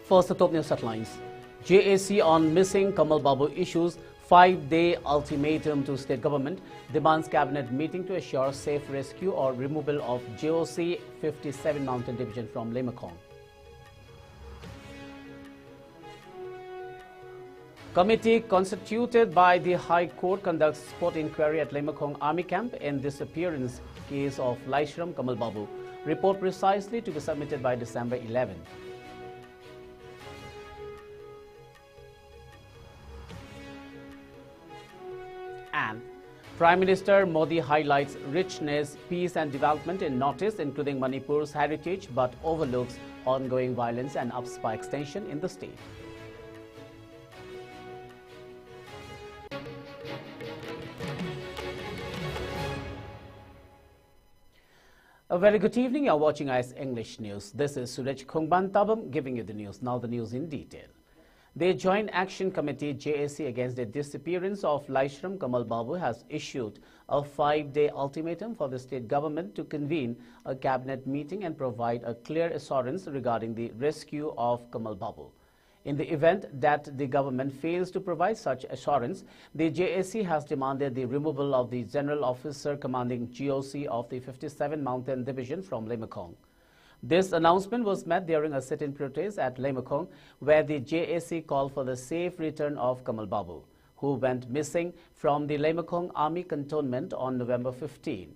First, the top news headlines. JAC on missing Kamal Babu issues 5-day ultimatum to state government, demands cabinet meeting to assure safe rescue or removal of JOC 57 Mountain Division from Limekong. Committee constituted by the High Court conducts spot inquiry at Limekong Army Camp in disappearance case of Laishram Kamal Babu. Report precisely to be submitted by December 11. And Prime Minister Modi highlights richness, peace and development in Northeast, including Manipur's heritage, but overlooks ongoing violence and ups by extension in the state. A very good evening. You are watching IS English News. This is Suraj Khungbantabam giving you the news. Now the news in detail. The Joint Action Committee JAC against the disappearance of Laishram Kamal Babu has issued a 5-day ultimatum for the state government to convene a cabinet meeting and provide a clear assurance regarding the rescue of Kamal Babu. In the event that the government fails to provide such assurance, the JAC has demanded the removal of the General Officer commanding GOC of the 57 Mountain Division from Limekong. This announcement was made during a sit-in protest at Limekong, where the JAC called for the safe return of Kamal Babu, who went missing from the Limekong Army cantonment on November 15.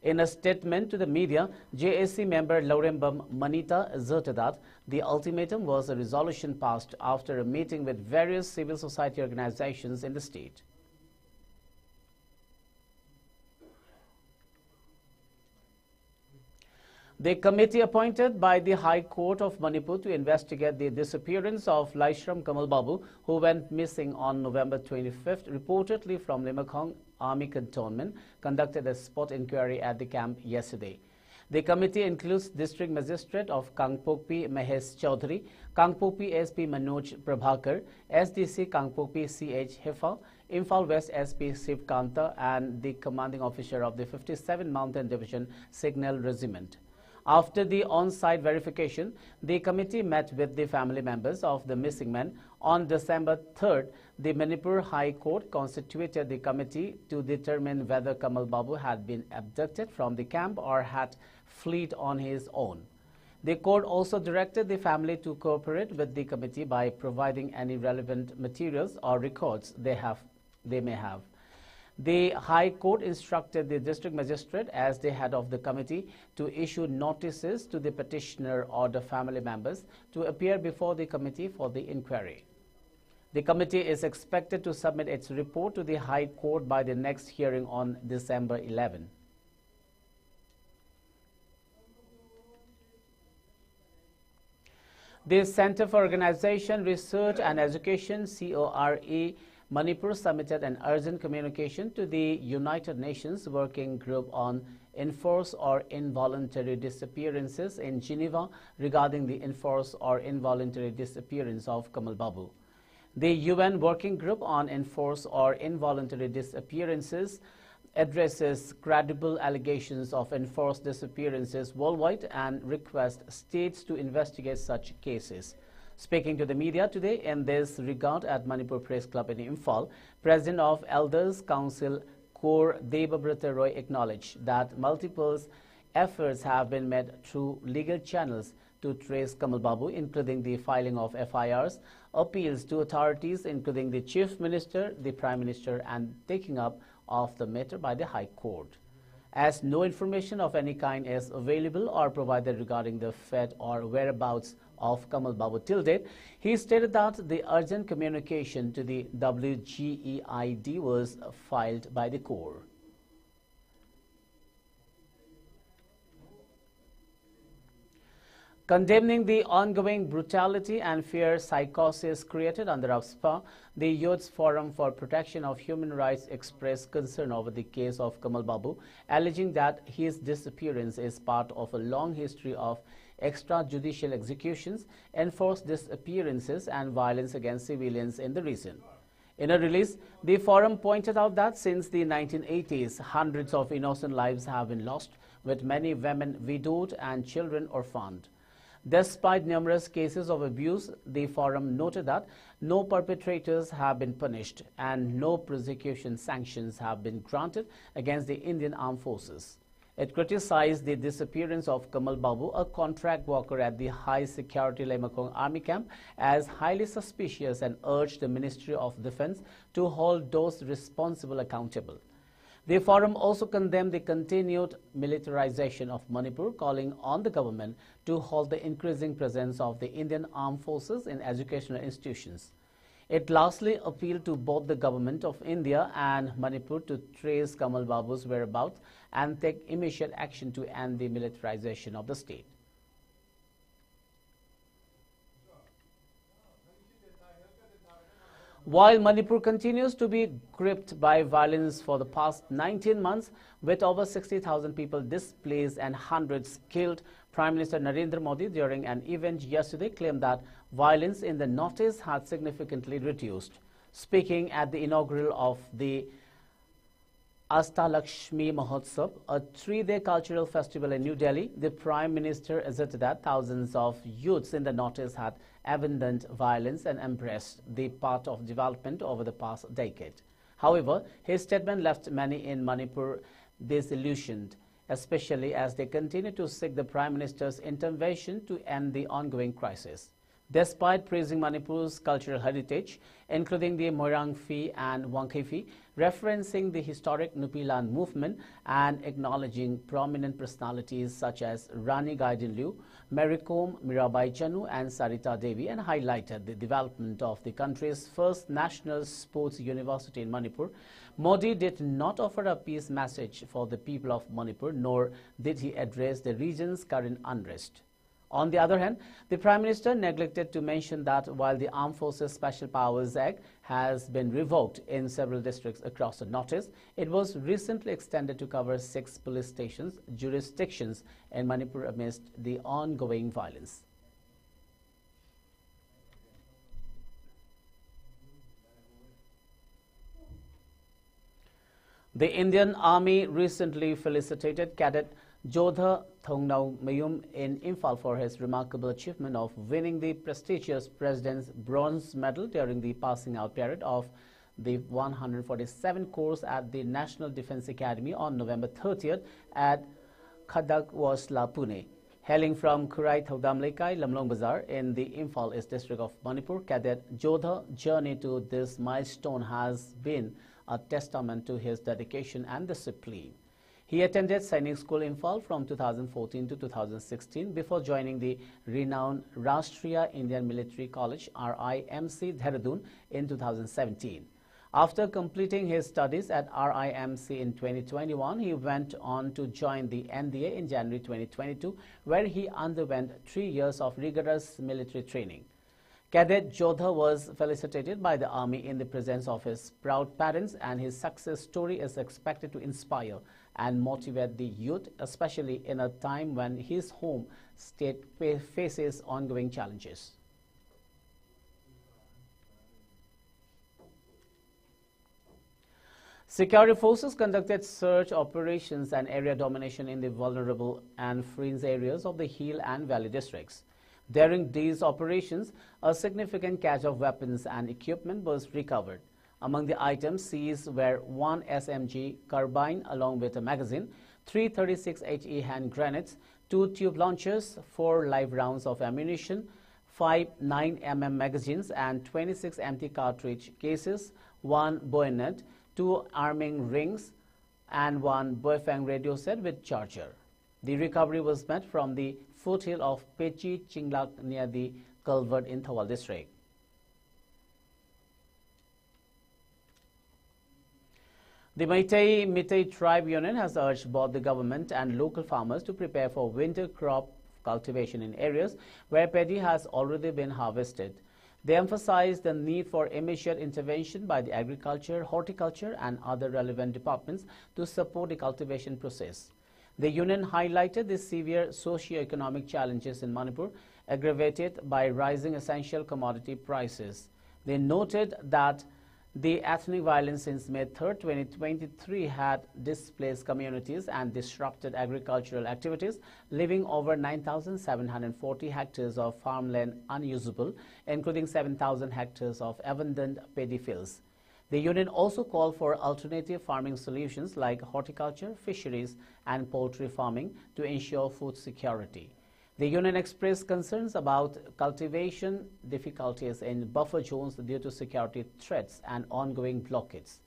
In a statement to the media, JAC member Laurembam Manita asserted that the ultimatum was a resolution passed after a meeting with various civil society organizations in the state. The committee appointed by the High Court of Manipur to investigate the disappearance of Laishram Kamal Babu, who went missing on November 25th, reportedly from Limekong Army Cantonment, conducted a spot inquiry at the camp yesterday. The committee includes District Magistrate of Kangpokpi Mahesh Chaudhary, Kangpokpi SP Manoj Prabhakar, SDC Kangpokpi CH Hefa, Imphal West SP Shiv Kanta, and the commanding officer of the 57 Mountain Division Signal Regiment. After the on-site verification, the committee met with the family members of the missing men. On December 3rd, the Manipur High Court constituted the committee to determine whether Kamal Babu had been abducted from the camp or had fled on his own. The court also directed the family to cooperate with the committee by providing any relevant materials or records they may have. The High Court instructed the District Magistrate as the head of the committee to issue notices to the petitioner or the family members to appear before the committee for the inquiry. The committee is expected to submit its report to the High Court by the next hearing on December 11. The Center for Organization, Research and Education, CORE, Manipur submitted an urgent communication to the United Nations Working Group on Enforced or Involuntary Disappearances in Geneva regarding the enforced or involuntary disappearance of Kamal Babu. The UN Working Group on Enforced or Involuntary Disappearances addresses credible allegations of enforced disappearances worldwide and requests states to investigate such cases. Speaking to the media today in this regard at Manipur Press Club in Imphal, President of Elders Council Kaur Debabrata Roy acknowledged that multiple efforts have been made through legal channels to trace Kamal Babu, including the filing of FIRs, appeals to authorities including the Chief Minister, the Prime Minister, and taking up of the matter by the High Court. As no information of any kind is available or provided regarding the fate or whereabouts of Kamal Babu till date, he stated that the urgent communication to the WGEID was filed by the Corps. Condemning the ongoing brutality and fear psychosis created under AFSPA, the Youth Forum for Protection of Human Rights expressed concern over the case of Kamal Babu, alleging that his disappearance is part of a long history of extrajudicial executions, enforced disappearances, and violence against civilians in the region. In a release, the forum pointed out that since the 1980s, hundreds of innocent lives have been lost, with many women widowed and children orphaned. Despite numerous cases of abuse, the forum noted that no perpetrators have been punished and no prosecution sanctions have been granted against the Indian Armed Forces. It criticized the disappearance of Kamal Babu, a contract worker at the high-security Lemakong Army camp, as highly suspicious and urged the Ministry of Defense to hold those responsible accountable. The forum also condemned the continued militarization of Manipur, calling on the government to halt the increasing presence of the Indian Armed Forces in educational institutions. It lastly appealed to both the government of India and Manipur to trace Kamal Babu's whereabouts and take immediate action to end the militarization of the state. While Manipur continues to be gripped by violence for the past 19 months, with over 60,000 people displaced and hundreds killed, Prime Minister Narendra Modi, during an event yesterday, claimed that violence in the northeast had significantly reduced. Speaking at the inaugural of the Ashtalakshmi Mahotsav, a 3-day cultural festival in New Delhi, the Prime Minister asserted that thousands of youths in the northeast had abandoned violence and embraced the path of development over the past decade. However, his statement left many in Manipur disillusioned, especially as they continue to seek the Prime Minister's intervention to end the ongoing crisis. Despite praising Manipur's cultural heritage, including the Moirangfi and Wangkeifi, referencing the historic Nupilan movement and acknowledging prominent personalities such as Rani Gaidinliu, Mary Kom, Mirabai Chanu and Sarita Devi, and highlighted the development of the country's first national sports university in Manipur, Modi did not offer a peace message for the people of Manipur, nor did he address the region's current unrest. On the other hand, the Prime Minister neglected to mention that while the Armed Forces Special Powers Act has been revoked in several districts across the northeast, it was recently extended to cover 6 police stations, jurisdictions in Manipur amidst the ongoing violence. The Indian Army recently felicitated Cadet Jodha Thongnau Mayum in Imphal for his remarkable achievement of winning the prestigious President's Bronze Medal during the passing out period of the 147 course at the National Defence Academy on November 30th at Khadakwasla, Pune. Hailing from Kurai Thaudamlekai, Lamlong Bazar in the Imphal East District of Manipur, Cadet Jodha's journey to this milestone has been a testament to his dedication and discipline. He attended Sainik School Imphal from 2014 to 2016 before joining the renowned Rashtriya Indian Military College RIMC Dehradun in 2017. After completing his studies at RIMC in 2021, he went on to join the NDA in January 2022, where he underwent 3 years of rigorous military training. Cadet Jodha was felicitated by the Army in the presence of his proud parents, and his success story is expected to inspire and motivate the youth, especially in a time when his home state faces ongoing challenges. Security forces conducted search operations and area domination in the vulnerable and fringe areas of the Hill and Valley districts. During these operations, a significant cache of weapons and equipment was recovered. Among the items seized were 1 SMG carbine along with a magazine, 3 36HE hand grenades, 2 tube launchers, 4 live rounds of ammunition, 5 9mm magazines and 26 empty cartridge cases, 1 bayonet, 2 arming rings and 1 Boifang radio set with charger. The recovery was made from the foothill of Pechi Chinglak near the culvert in Thawal district. The Meitei Tribe Union has urged both the government and local farmers to prepare for winter crop cultivation in areas where paddy has already been harvested. They emphasized the need for immediate intervention by the agriculture, horticulture and other relevant departments to support the cultivation process. The union highlighted the severe socio-economic challenges in Manipur, aggravated by rising essential commodity prices. They noted that The ethnic violence since May 3, 2023 had displaced communities and disrupted agricultural activities, leaving over 9,740 hectares of farmland unusable, including 7,000 hectares of abandoned paddy fields. The union also called for alternative farming solutions like horticulture, fisheries, and poultry farming to ensure food security. The union expressed concerns about cultivation difficulties in buffer zones due to security threats and ongoing blockades.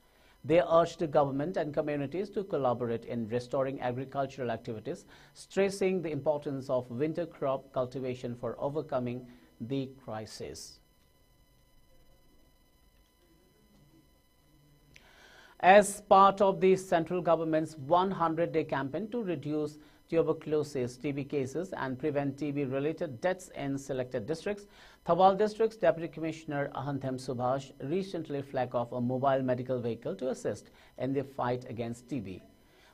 They urged the government and communities to collaborate in restoring agricultural activities, stressing the importance of winter crop cultivation for overcoming the crisis. As part of the central government's 100-day campaign to reduce tuberculosis, TB cases and prevent TB-related deaths in selected districts, Thawal District's Deputy Commissioner Ahanthem Subhash recently flagged off a mobile medical vehicle to assist in the fight against TB.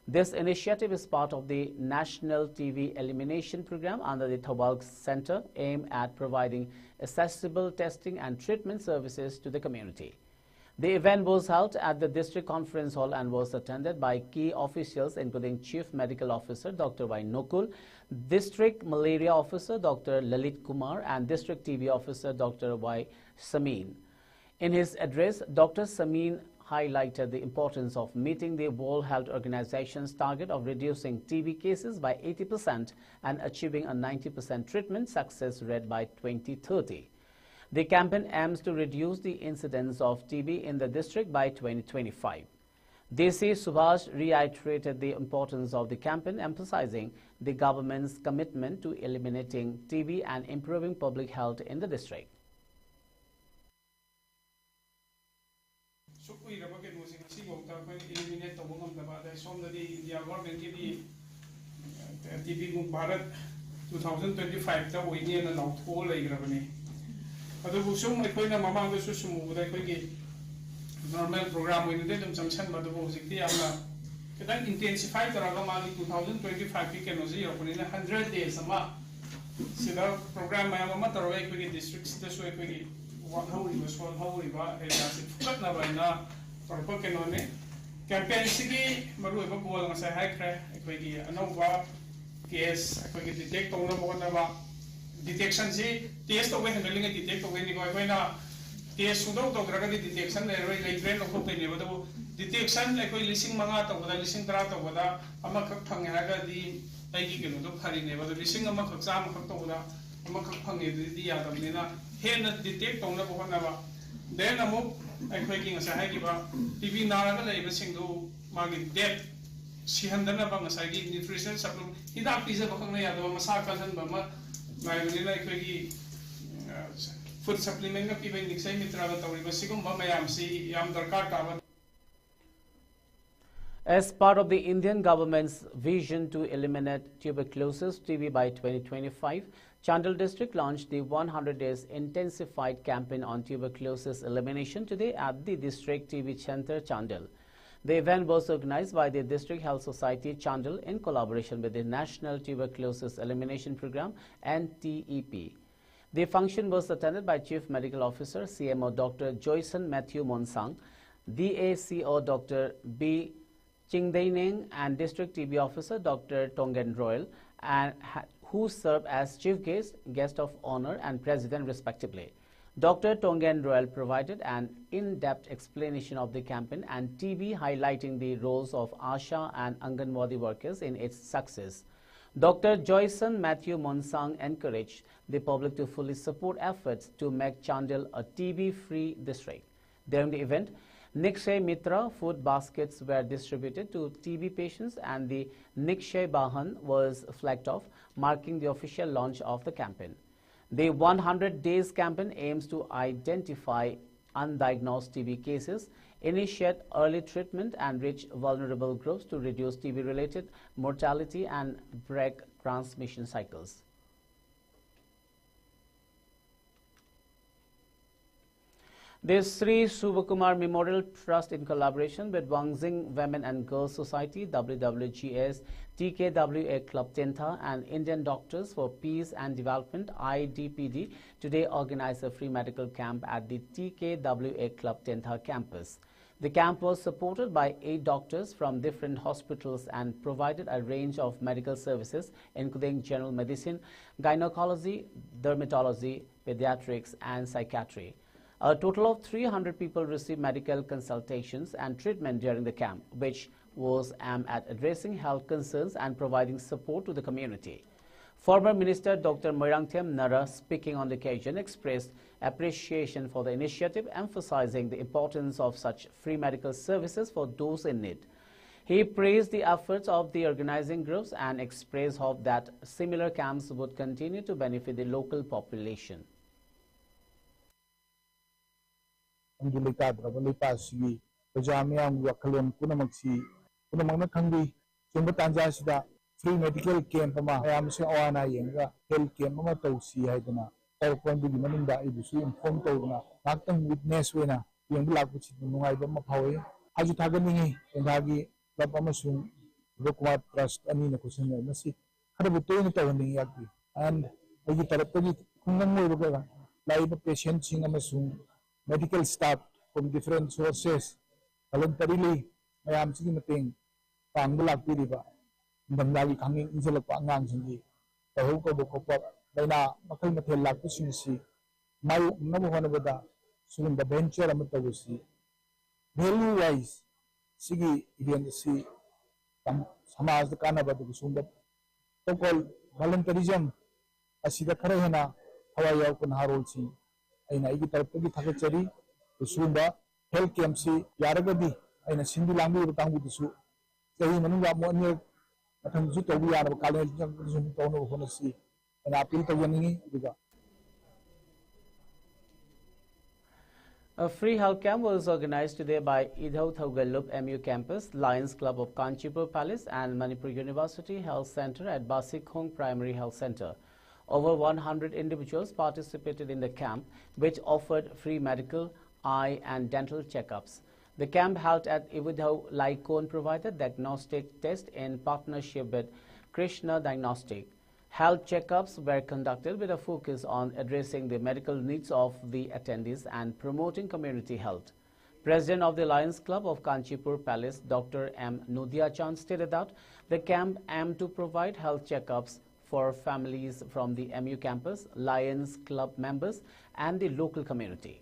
This initiative is part of the National TB Elimination Program under the Thawal Center, aimed at providing accessible testing and treatment services to the community. The event was held at the District Conference Hall and was attended by key officials including Chief Medical Officer Dr. Y. Nokul, District Malaria Officer Dr. Lalit Kumar and District TB Officer Dr. Y. Samin. In his address, Dr. Samin highlighted the importance of meeting the World Health Organization's target of reducing TB cases by 80% and achieving a 90% treatment success rate by 2030. The campaign aims to reduce the incidence of TB in the district by 2025. DEC Subhash reiterated the importance of the campaign, emphasizing the government's commitment to eliminating TB and improving public health in the district. Adubu sum aikoina mamang su sumu da koigi normal program with the junction madubu sikti amna kadang intensify taraga mali 2025 ki kenozi opunina 100 days ama sida program ma ama tarwa koigi districts da su koigi what how we was how we ba area sit flat na baina torpo kenone campaign sigi maru ba goal nga sai high crack koigi anova case koigi detect tongna mo na ba detection si test to handling detect to ni ko na test sudo to graga detection le roi train lo ko pe ne bodo detection le ko lising manga to boda lising tra to boda ama khak phang ha ga di ai gi kenu to khari ne bodo lising ama khak sam khak to boda ama khak phang ne di ya dam ne na he na detect to na bo na ba then amu ai ko gi ngasa ha gi ba tv na ra ga le ba sing do ma gi death si handana ba ngasa gi nutrition supplement hidak pizza ba khang na ya do ma sa kan ba ma food supplement ka piba hindi say mitra ba tawri basi kung mamayam si yam darkar ka. As part of the Indian government's vision to eliminate tuberculosis TB by 2025, Chandel district launched the 100 days intensified campaign on tuberculosis elimination today at the district TB center Chandel. The event was organized by the District Health Society Chandel in collaboration with the National Tuberculosis Elimination Program (NTEP). The function was attended by Chief Medical Officer CMO Dr. Joyson Matthew Monsang, DACO Dr. B. Chingdaineng and District TB Officer Dr. Tongen Royal, and who served as Chief Guest of Honor and President respectively. Dr. Tongen Royal provided an in-depth explanation of the campaign and TB, highlighting the roles of ASHA and Anganwadi workers in its success. Dr. Joyson Matthew Monsang encouraged the public to fully support efforts to make Chandel a TB-free district. During the event, Nikshay Mitra food baskets were distributed to TB patients and the Nikshay Bahan was flagged off, marking the official launch of the campaign. The 100 days campaign aims to identify undiagnosed TB cases, initiate early treatment and reach vulnerable groups to reduce TB-related mortality and break transmission cycles. The Sri Subakumar Memorial Trust, in collaboration with Wangzing Women and Girls Society, WWGS, TKWA Club Tenta, and Indian Doctors for Peace and Development, IDPD, today organized a free medical camp at the TKWA Club Tenta campus. The camp was supported by 8 doctors from different hospitals and provided a range of medical services, including general medicine, gynecology, dermatology, pediatrics, and psychiatry. A total of 300 people received medical consultations and treatment during the camp, which was aimed at addressing health concerns and providing support to the community. Former Minister Dr. Moirangthem Nara, speaking on the occasion, expressed appreciation for the initiative, emphasizing the importance of such free medical services for those in need. He praised the efforts of the organizing groups and expressed hope that similar camps would continue to benefit the local population. Free medical camp ayam se awana yenga health camp ma tausi haidana tarpon bi maninda ibusu inform tawna naktang witness wena yeng bulak buchi nungai ba ma phawe haju thagani endagi club amasung Subakumar Trust ani na kusen na si kada butoy ni tawani yakbi and agi tarapagi kungang mo ba live patients sing amasung medical staff from different sources voluntarily ayam sing mating pangbulak bi ba Damdagi kanging injalak pa angang sindi tahu ko bukopap dayna makal mathel lakto sinsi mayu namu hona bada sugunda venture amatagusi value wise sigi idian si samaj kana badu sugunda to call volunteerism asida khare hena hawai yaw kun harol si aina igi tarapagi thagachari sugunda health camp si yaragadi aina sindi lambi utang budisu sahi manunga mo anya A free health camp was organized today by Idhau Thaugalup MU Campus, Lions Club of Kanchipur Palace and Manipur University Health Center at Basikhong Primary Health Center. Over 100 individuals participated in the camp, which offered free medical, eye and dental checkups. The camp held at Ividhau Laikon provided diagnostic test in partnership with Krishna Diagnostic. Health checkups were conducted with a focus on addressing the medical needs of the attendees and promoting community health. President of the Lions Club of Kanchipur Palace, Dr. M. Nudia Chand, stated that the camp aimed to provide health checkups for families from the MU campus, Lions Club members and the local community.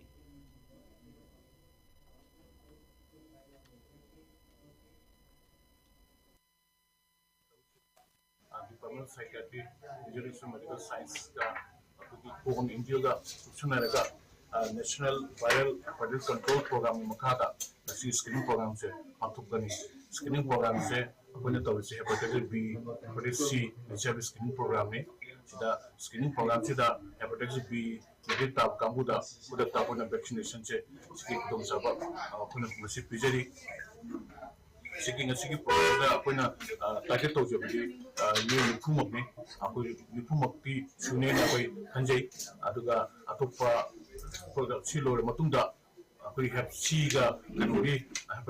Psychiatry, medical science, Home India, National Viral Hepatitis Control Program, Makata, the screening program, screening program, hepatitis B, hepatitis C, HIV screening program, the screening program, the hepatitis B, the top Kambuda, with the top on vaccination, seeking a sick program, target of the Nipumok, Nipumok, Sune, Hanjay, Aduga, Atopa, Silo, Matunda, we have Siga, and we have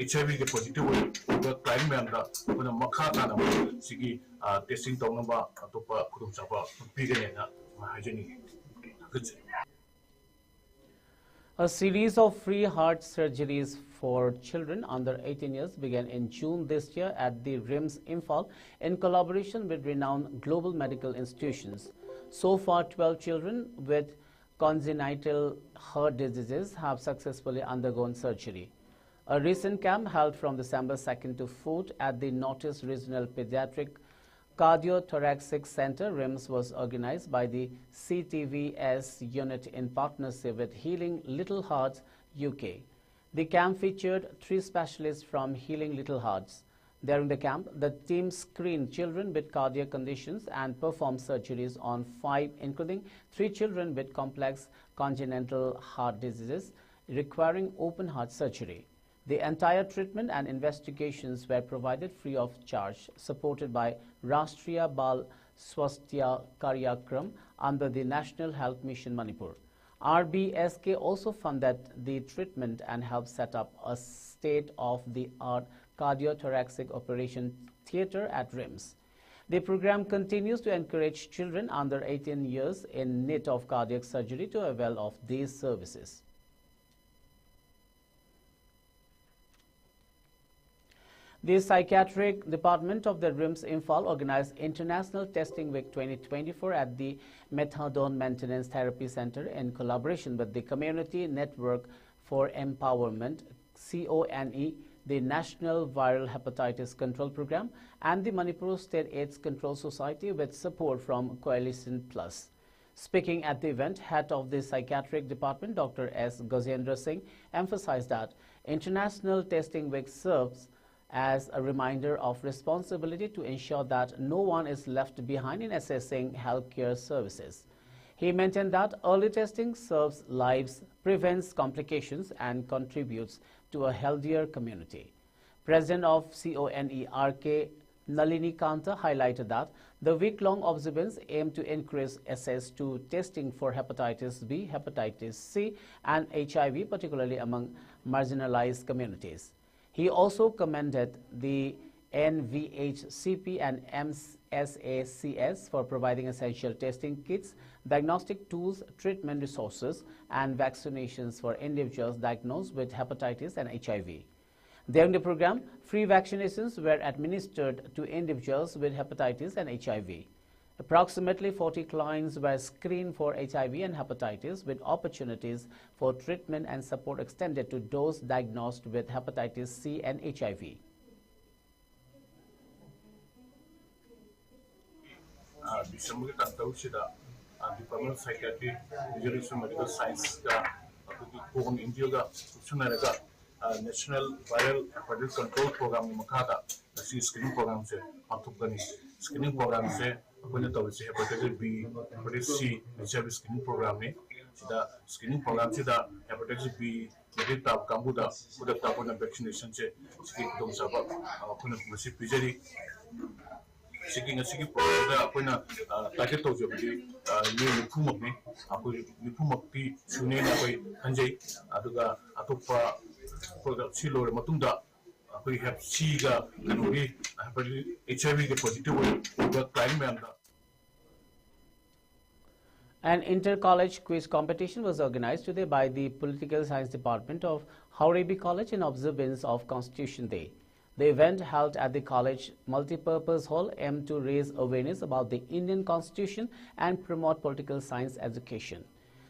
HIV positive, the crime member, when a Makata, Sigi, testing Tonamba, Atopa, Kurumsapa, Pigana, hygienic. A series of free heart surgeries for children under 18 years began in June this year at the RIMS Imphal in collaboration with renowned global medical institutions. So far, 12 children with congenital heart diseases have successfully undergone surgery. A recent camp held from December 2nd to 4th at the Northeast Regional Pediatric Cardiothoracic Center, RIMS, was organized by the CTVS unit in partnership with Healing Little Hearts UK. The camp featured 3 specialists from Healing Little Hearts. During the camp, the team screened children with cardiac conditions and performed surgeries on 5, including 3 children with complex congenital heart diseases requiring open heart surgery. The entire treatment and investigations were provided free of charge, supported by Rashtriya Bal Swasthya Karyakram under the National Health Mission Manipur. RBSK also funded the treatment and helped set up a state-of-the-art cardiothoracic operation theater at RIMS. The program continues to encourage children under 18 years in need of cardiac surgery to avail of these services. The Psychiatric Department of the RIMS Imphal organized International Testing Week 2024 at the Methadone Maintenance Therapy Center in collaboration with the Community Network for Empowerment, CONE, the National Viral Hepatitis Control Program, and the Manipur State AIDS Control Society with support from Coalition Plus. Speaking at the event, head of the Psychiatric Department, Dr. S. Gajendra Singh, emphasized that International Testing Week serves as a reminder of responsibility to ensure that no one is left behind in assessing healthcare services. He maintained that early testing saves lives, prevents complications, and contributes to a healthier community. President of CONE, R.K. Nalini Kanta, highlighted that the week-long observance aimed to increase access to testing for hepatitis B, hepatitis C, and HIV, particularly among marginalized communities. He also commended the NVHCP and MSACS for providing essential testing kits, diagnostic tools, treatment resources, and vaccinations for individuals diagnosed with hepatitis and HIV. During the program, free vaccinations were administered to individuals with hepatitis and HIV. Approximately 40 clients were screened for HIV and hepatitis, with opportunities for treatment and support extended to those diagnosed with hepatitis C and HIV. Department of Psychiatry, Medical Science, National Viral Hepatitis Control Program, screening program, screening program, hepatitis B, hepatitis C, HIV screening program, screening program, hepatitis B, vaccination, seeking a second program, target of the Nipumaki, Sunena, Hanjay, Aduga, Atopa, Silo, Matunda. We have Siga, and we have HIV positive climate. An inter-college quiz competition was organized today by the Political Science Department of Haurebe College in observance of Constitution Day. The event, held at the college multipurpose hall, aimed to raise awareness about the Indian Constitution and promote political science education.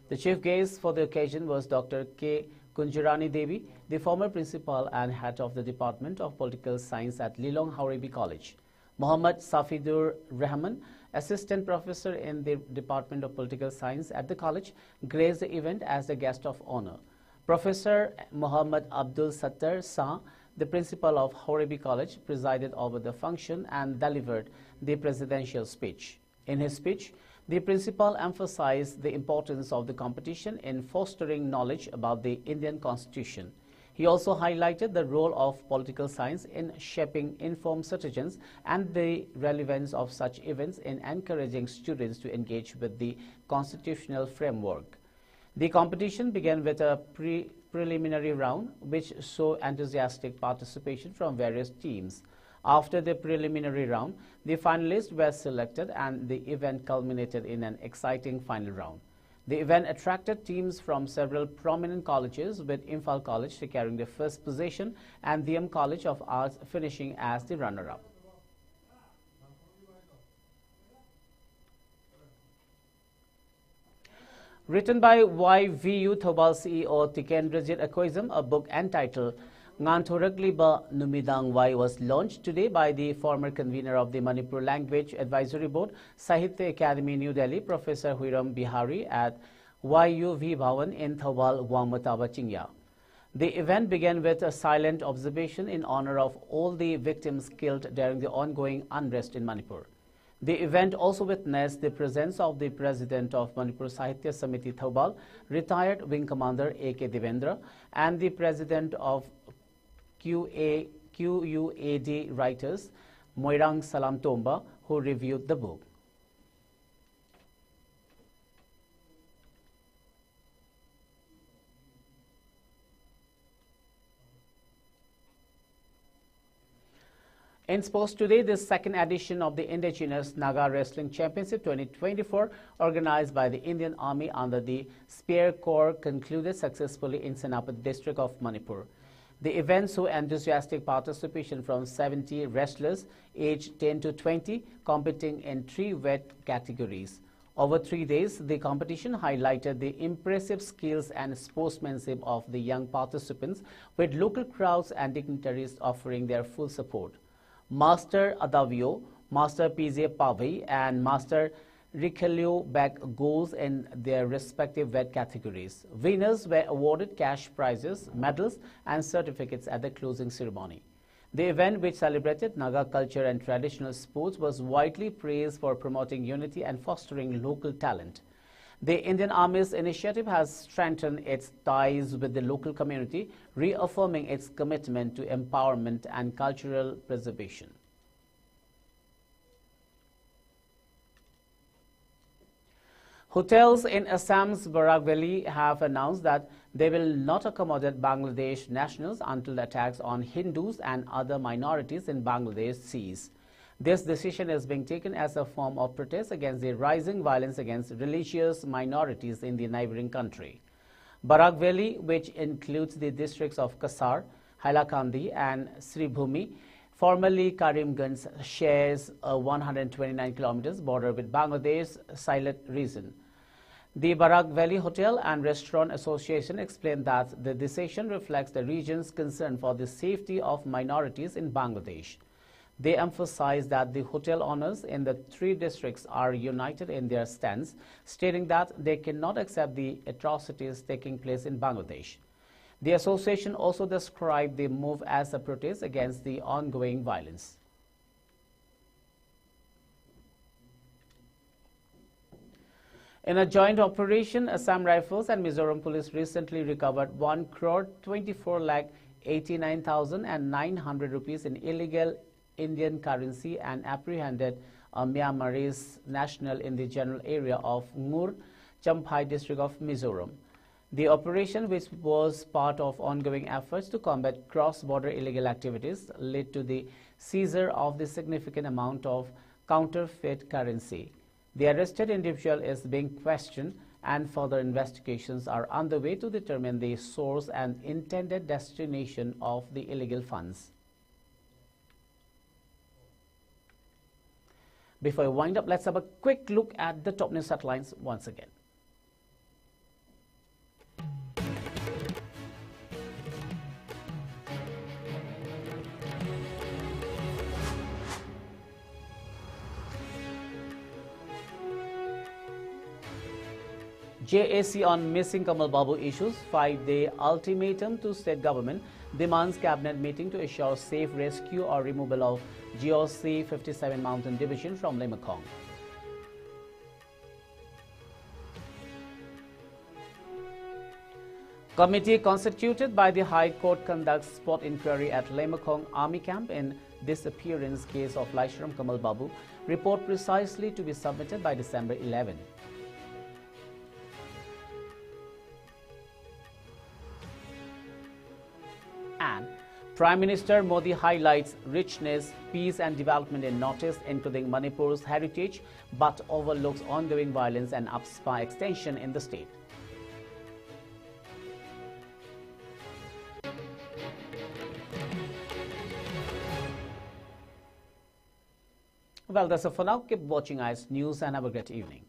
The chief guest for the occasion was Dr. K. Kunjarani Devi, the former principal and head of the Department of Political Science at Lilong Haurebe College. Muhammad Safidur Rahman, assistant professor in the Department of Political Science at the college, graced the event as the guest of honor. Professor Muhammad Abdul Sattar Shah, the principal of Haurebe College, presided over the function and delivered the presidential speech. In his speech, the principal emphasized the importance of the competition in fostering knowledge about the Indian Constitution. He also highlighted the role of political science in shaping informed citizens and the relevance of such events in encouraging students to engage with the constitutional framework. The competition began with a preliminary round, which saw enthusiastic participation from various teams. After the preliminary round, the finalists were selected and the event culminated in an exciting final round. The event attracted teams from several prominent colleges, with Imphal College securing the first position and the College of Arts finishing as the runner-up. Written by YVU Thobal CEO Tikendrajit Akoizam, a book entitled Nganthoragliba Numidang Wai was launched today by the former convener of the Manipur Language Advisory Board, Sahitya Academy, New Delhi, Professor Huiram Bihari, at YUV Bhavan in Thobal, Wangmataba, Chingya. The event began with a silent observation in honor of all the victims killed during the ongoing unrest in Manipur. The event also witnessed the presence of the President of Manipur Sahitya Samiti Thobal, retired Wing Commander A.K. Devendra, and the President of QUAD Writers, Moirang Salam Tomba, who reviewed the book. In sports today, the second edition of the Indigenous Naga Wrestling Championship 2024, organized by the Indian Army under the Spear Corps, concluded successfully in Senapat district of Manipur. The event saw enthusiastic participation from 70 wrestlers aged 10 to 20, competing in 3 weight categories. Over 3 days, the competition highlighted the impressive skills and sportsmanship of the young participants, with local crowds and dignitaries offering their full support. Master Adavio, Master PJ Pavi and Master Rikhelio back goals in their respective weight categories. Winners were awarded cash prizes, medals and certificates at the closing ceremony. The event, which celebrated Naga culture and traditional sports, was widely praised for promoting unity and fostering local talent. The Indian Army's initiative has strengthened its ties with the local community, reaffirming its commitment to empowerment and cultural preservation. Hotels in Assam's Barak Valley have announced that they will not accommodate Bangladesh nationals until attacks on Hindus and other minorities in Bangladesh cease. This decision is being taken as a form of protest against the rising violence against religious minorities in the neighboring country. Barak Valley, which includes the districts of Kasar, Hailakandi and Sribhumi, formerly Karimganj, shares a 129 kilometers border with Bangladesh's Sylhet region. The Barak Valley Hotel and Restaurant Association explained that the decision reflects the region's concern for the safety of minorities in Bangladesh. They emphasized that the hotel owners in the 3 districts are united in their stance, stating that they cannot accept the atrocities taking place in Bangladesh. The association also described the move as a protest against the ongoing violence. In a joint operation, Assam Rifles and Mizoram Police recently recovered 1,24,89,900 rupees in illegal Indian currency and apprehended a Myanmarese national in the general area of Ngur, Champhai district of Mizoram. The operation, which was part of ongoing efforts to combat cross-border illegal activities, led to the seizure of the significant amount of counterfeit currency. The arrested individual is being questioned and further investigations are underway to determine the source and intended destination of the illegal funds. Before we wind up, let's have a quick look at the top news headlines once again. JAC on missing Kamal Babu issues, 5-day ultimatum to state government, demands cabinet meeting to assure safe rescue or removal of GOC 57 Mountain Division from Limekong. Committee constituted by the High Court conducts spot inquiry at Limekong Army Camp in disappearance case of Laishram Kamal Babu. Report precisely to be submitted by December 11. And Prime Minister Modi highlights richness, peace and development in Northeast, including Manipur's heritage, but overlooks ongoing violence and UPSPA extension in the state. Well, that's it for now. Keep watching IS News and have a great evening.